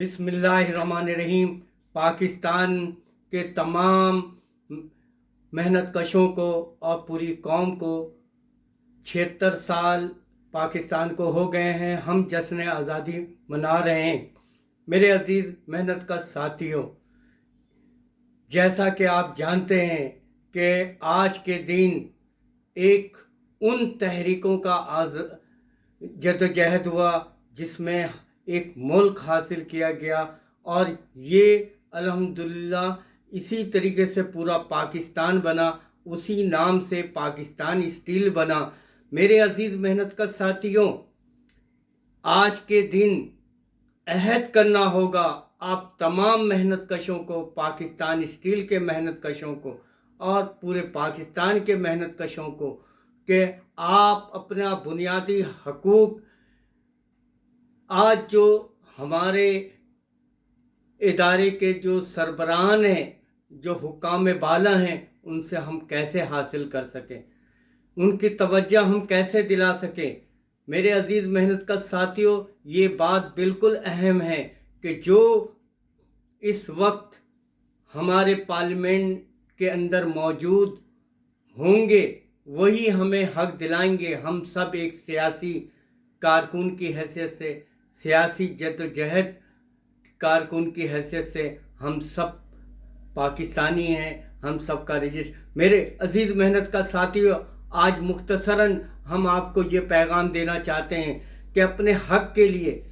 बिस्मिल्लाहिर्रहमानिर्रहीम। पाकिस्तान के तमाम मेहनत कशों को और पूरी कौम को 76 साल पाकिस्तान को हो गए हैं। हम जश्न आज़ादी मना रहे हैं। मेरे अजीज़ मेहनत का साथियों, जैसा कि आप जानते हैं कि आज के दिन एक उन तहरीकों का जदोजहद हुआ जिसमें एक मुल्क हासिल किया गया, और ये अल्हम्दुलिल्लाह इसी तरीके से पूरा पाकिस्तान बना, उसी नाम से पाकिस्तान स्टील बना। मेरे अजीज़ मेहनत का साथियों, आज के दिन अहद करना होगा आप तमाम मेहनत कशों को, पाकिस्तान स्टील के मेहनत कशों को और पूरे पाकिस्तान के मेहनत कशों को, कि आप अपना बुनियादी हकूक़, आज जो हमारे इदारे के जो सरबराहान हैं, जो हुक्काम बाला हैं, उनसे हम कैसे हासिल कर सकें, उनकी तवज्जो हम कैसे दिला सकें। मेरे अजीज़ मेहनत का साथियों, ये बात बिल्कुल अहम है कि जो इस वक्त हमारे पार्लियामेंट के अंदर मौजूद होंगे वही हमें हक दिलाएंगे। हम सब एक सियासी कारकुन की हैसियत से, सियासी जद्दोजहद कारकुन की हैसियत से हम सब पाकिस्तानी हैं, हम सब का रजिस्टर। मेरे अजीज़ मेहनत का साथियों, आज मुख्तसरन हम आपको ये पैगाम देना चाहते हैं कि अपने हक के लिए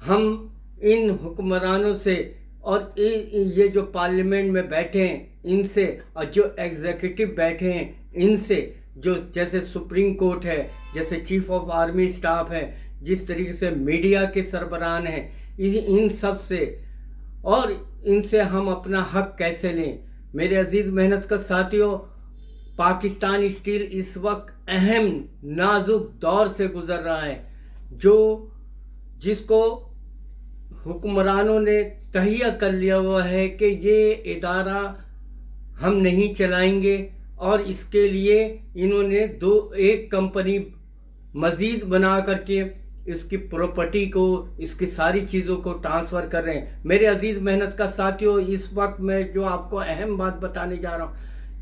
हम इन हुक्मरानों से और ये जो पार्लियामेंट में बैठे हैं इनसे, और जो एग्जीक्यूटिव बैठे हैं इनसे, जो जैसे सुप्रीम कोर्ट है, जैसे चीफ ऑफ आर्मी स्टाफ है, जिस तरीके से मीडिया के सरबराहान हैं, इन सब से और इनसे हम अपना हक कैसे लें। मेरे अजीज़ मेहनत का साथियों, पाकिस्तान स्टील इस वक्त अहम नाजुक दौर से गुज़र रहा है, जिसको हुक्मरानों ने तहिया कर लिया हुआ है कि ये इदारा हम नहीं चलाएंगे, और इसके लिए इन्होंने एक कंपनी मज़ीद बना करके इसकी प्रॉपर्टी को, इसकी सारी चीज़ों को ट्रांसफ़र कर रहे हैं। मेरे अजीज़ मेहनत का साथियों, इस वक्त मैं जो आपको अहम बात बताने जा रहा हूँ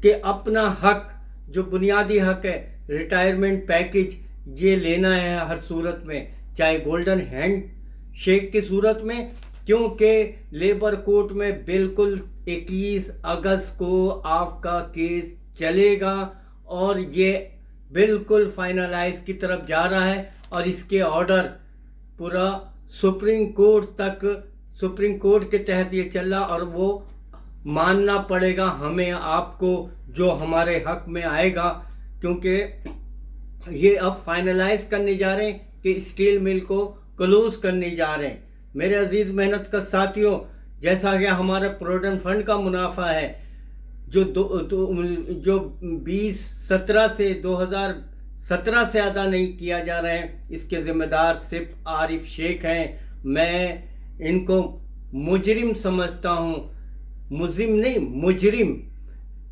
कि अपना हक, जो बुनियादी हक है, रिटायरमेंट पैकेज, ये लेना है हर सूरत में, चाहे गोल्डन हैंड शेक की सूरत में, क्योंकि लेबर कोर्ट में बिल्कुल 21 अगस्त को आपका केस चलेगा और ये बिल्कुल फाइनलाइज की तरफ जा रहा है, और इसके ऑर्डर पूरा सुप्रीम कोर्ट तक, सुप्रीम कोर्ट के तहत ये चल रहा, और वो मानना पड़ेगा हमें, आपको, जो हमारे हक में आएगा, क्योंकि ये अब फाइनलाइज करने जा रहे हैं कि स्टील मिल को क्लोज करने जा रहे हैं। मेरे अजीज़ मेहनत का साथियों, जैसा कि हमारा प्रोविडेंट फंड का मुनाफा है जो 2017 से अदा नहीं किया जा रहा है, इसके ज़िम्मेदार सिर्फ आरिफ शेख हैं। मैं इनको मुजरिम समझता हूँ, मुज़िम नहीं, मुजरिम।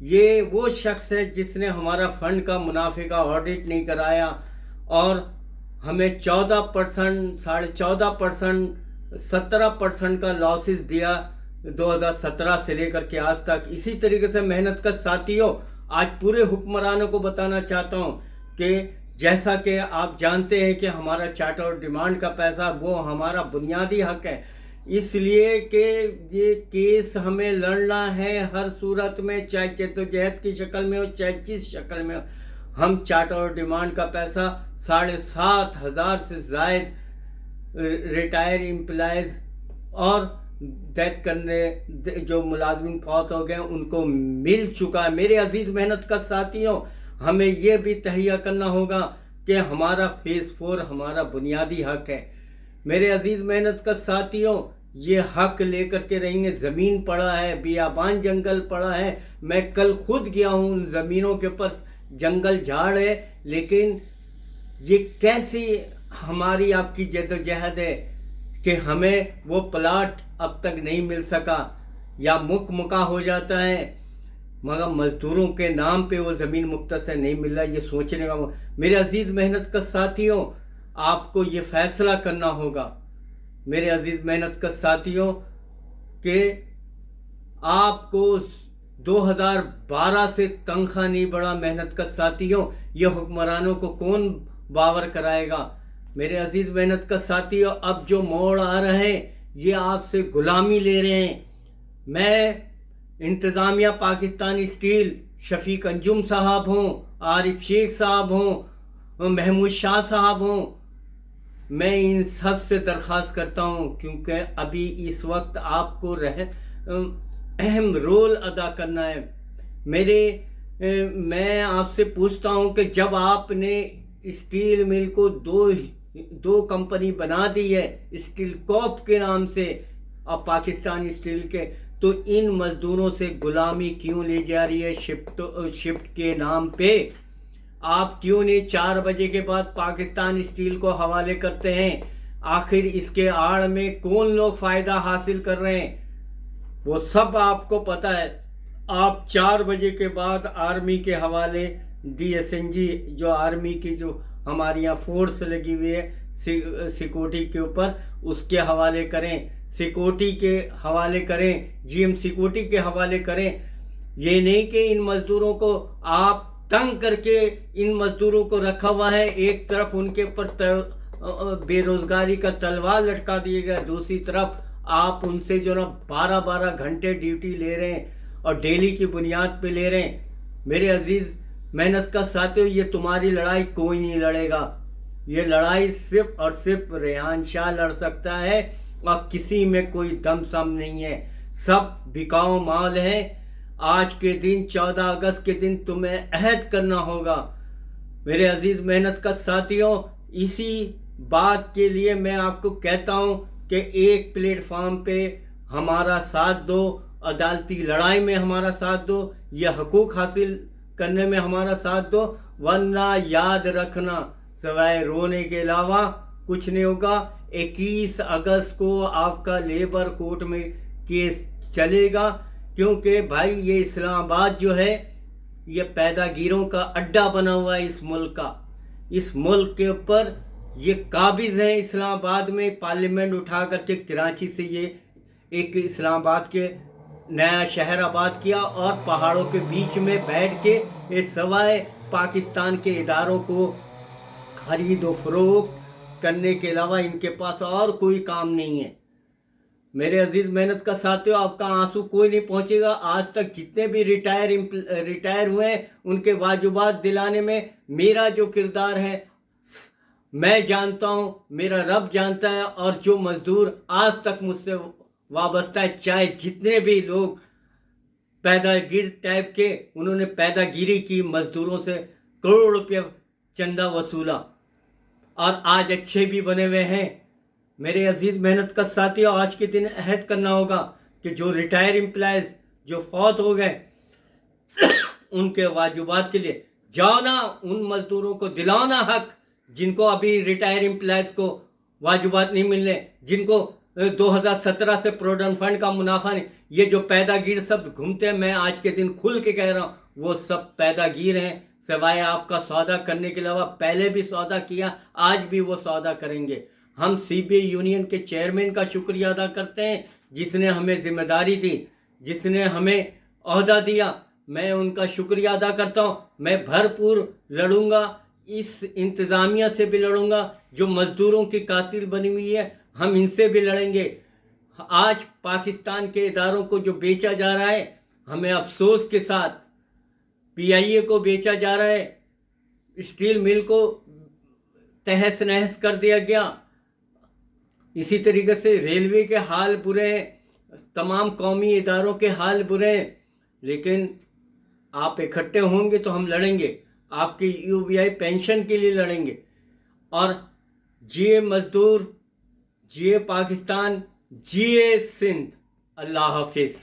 ये वो शख्स है जिसने हमारा फंड का मुनाफे का ऑडिट नहीं कराया और हमें 14%, 14.5%, 17% का लॉसेस दिया 2017 से लेकर के आज तक। इसी तरीके से मेहनत का साथियों, आज पूरे हुक्मरानों को बताना चाहता हूँ कि जैसा कि आप जानते हैं कि हमारा चार्टर और डिमांड का पैसा वो हमारा बुनियादी हक है, इसलिए कि ये केस हमें लड़ना है हर सूरत में, चाहे जद्दोजहद की शक्ल में हो, चाहे जिस शक्ल में हो। हम चार्टर और डिमांड का पैसा 7,500 से ज़ायद रिटायर एम्प्लॉयज़ और डेथ करने जो मुलाजमिन फौत हो गए उनको मिल चुका है। मेरे अजीज़ मेहनत का साथियों, हमें यह भी तहिया करना होगा कि हमारा फेज़ 4 हमारा बुनियादी हक है। मेरे अजीज़ मेहनत का साथियों, ये हक लेकर के रहेंगे। ज़मीन पड़ा है, बियाबान जंगल पड़ा है, मैं कल खुद गया हूँ, उन ज़मीनों के ऊपर जंगल झाड़ है, लेकिन ये कैसी हमारी आपकी जद्दोजहद है कि हमें वो प्लाट अब तक नहीं मिल सका, या मुका हो जाता है, मगर मज़दूरों के नाम पे वो ज़मीन मुख्तसर नहीं मिल रहा। ये सोचने का। मेरे अजीज़ मेहनत का साथियों, आपको ये फ़ैसला करना होगा میرے عزیز محنت کش ساتھیوں کہ آپ کو 2012 سے تنخواہ نہیں بڑھا محنت کش ساتھیوں، یہ حکمرانوں کو کون باور کرائے گا؟ میرے عزیز محنت کش ساتھیوں، اب جو موڑ آ رہے ہیں یہ آپ سے غلامی لے رہے ہیں۔ میں انتظامیہ پاکستان اسٹیل، شفیق انجم صاحب ہوں، عارف شیخ صاحب ہوں، محمود شاہ صاحب ہوں، میں ان سب سے درخواست کرتا ہوں، کیونکہ ابھی اس وقت آپ کو اہم رول ادا کرنا ہے۔ میں آپ سے پوچھتا ہوں کہ جب آپ نے اسٹیل مل کو دو کمپنی بنا دی ہے اسٹیل کوپ کے نام سے اور پاکستان اسٹیل کے، تو ان مزدوروں سے غلامی کیوں لی جا رہی ہے شفٹ کے نام پہ؟ آپ کیوں نہیں 4 بجے کے بعد پاکستان اسٹیل کو حوالے کرتے ہیں؟ آخر اس کے آڑ میں کون لوگ فائدہ حاصل کر رہے ہیں وہ سب آپ کو پتہ ہے۔ آپ 4 بجے کے بعد آرمی کے حوالے DSNG جو آرمی کی جو ہمارے یہاں فورس لگی ہوئی ہے سیکورٹی کے اوپر، اس کے حوالے کریں، سیکورٹی کے حوالے کریں، GM سیکورٹی کے حوالے کریں۔ یہ نہیں کہ ان مزدوروں کو آپ تنگ کر کے ان مزدوروں کو رکھا ہوا ہے، ایک طرف ان کے اوپر بے روزگاری کا تلوار لٹکا دیے گا، دوسری طرف آپ ان سے جو نا 12 گھنٹے ڈیوٹی لے رہے ہیں اور ڈیلی کی بنیاد پہ لے رہے ہیں۔ میرے عزیز محنت کش ساتھیوں، یہ تمہاری لڑائی کوئی نہیں لڑے گا، یہ لڑائی صرف اور صرف ریحان شاہ لڑ سکتا ہے، اور کسی میں کوئی دم سم نہیں ہے، سب بکاؤ مال ہے۔ آج کے دن 14 اگست کے دن تمہیں عہد کرنا ہوگا میرے عزیز محنت کش ساتھیوں۔ اسی بات کے لیے میں آپ کو کہتا ہوں کہ ایک پلیٹ فارم پہ ہمارا ساتھ دو، عدالتی لڑائی میں ہمارا ساتھ دو، یہ حقوق حاصل کرنے میں ہمارا ساتھ دو، ورنہ یاد رکھنا سوائے رونے کے علاوہ کچھ نہیں ہوگا۔ 21 اگست کو آپ کا لیبر کورٹ میں کیس چلے گا، کیونکہ بھائی یہ اسلام آباد جو ہے یہ پیدا گیروں کا اڈا بنا ہوا ہے اس ملک کا۔ اس ملک کے اوپر یہ قابض ہیں، اسلام آباد میں پارلیمنٹ اٹھا کر کے کراچی سے یہ ایک اسلام آباد کے نیا شہر آباد کیا، اور پہاڑوں کے بیچ میں بیٹھ کے یہ سوائے پاکستان کے اداروں کو خرید و فروخت کرنے کے علاوہ ان کے پاس اور کوئی کام نہیں ہے۔ میرے عزیز محنت کا ساتھیوں، آپ کا آنسو کوئی نہیں پہنچے گا۔ آج تک جتنے بھی ریٹائر ہوئے ہیں ان کے واجبات دلانے میں میرا جو کردار ہے میں جانتا ہوں، میرا رب جانتا ہے، اور جو مزدور آج تک مجھ سے وابستہ ہے، چاہے جتنے بھی لوگ پیدا گیر ٹائپ کے انہوں نے پیدا گیری کی، مزدوروں سے کروڑ روپیہ چندہ وصولا اور آج اچھے بھی بنے ہوئے ہیں۔ میرے عزیز محنت کا ساتھیوں، آج کے دن عہد کرنا ہوگا کہ جو ریٹائر امپلائز جو فوت ہو گئے ان کے واجبات کے لیے جاؤ نا، ان مزدوروں کو دلاؤ نا حق، جن کو ابھی ریٹائر امپلائز کو واجبات نہیں مل رہے، جن کو 2017 سے پروویڈنٹ فنڈ کا منافع نہیں۔ یہ جو پیدا گیر سب گھومتے ہیں، میں آج کے دن کھل کے کہہ رہا ہوں وہ سب پیدا گیر ہیں، سوائے آپ کا سودا کرنے کے علاوہ پہلے بھی سودا کیا، آج بھی وہ سودا کریں گے۔ ہم CBI یونین کے چیئرمین کا شکریہ ادا کرتے ہیں جس نے ہمیں ذمہ داری دی، جس نے ہمیں عہدہ دیا، میں ان کا شکریہ ادا کرتا ہوں۔ میں بھرپور لڑوں گا، اس انتظامیہ سے بھی لڑوں گا جو مزدوروں کی قاتل بنی ہوئی ہے، ہم ان سے بھی لڑیں گے۔ آج پاکستان کے اداروں کو جو بیچا جا رہا ہے، ہمیں افسوس کے ساتھ PIA کو بیچا جا رہا ہے، اسٹیل مل کو تہس نہس کر دیا گیا، اسی طریقے سے ریلوے کے حال برے ہیں، تمام قومی اداروں کے حال برے ہیں، لیکن آپ اکٹھے ہوں گے تو ہم لڑیں گے، آپ کی UBI پینشن کے لیے لڑیں گے، اور جیے مزدور، جیے پاکستان، جیے سندھ۔ اللہ حافظ۔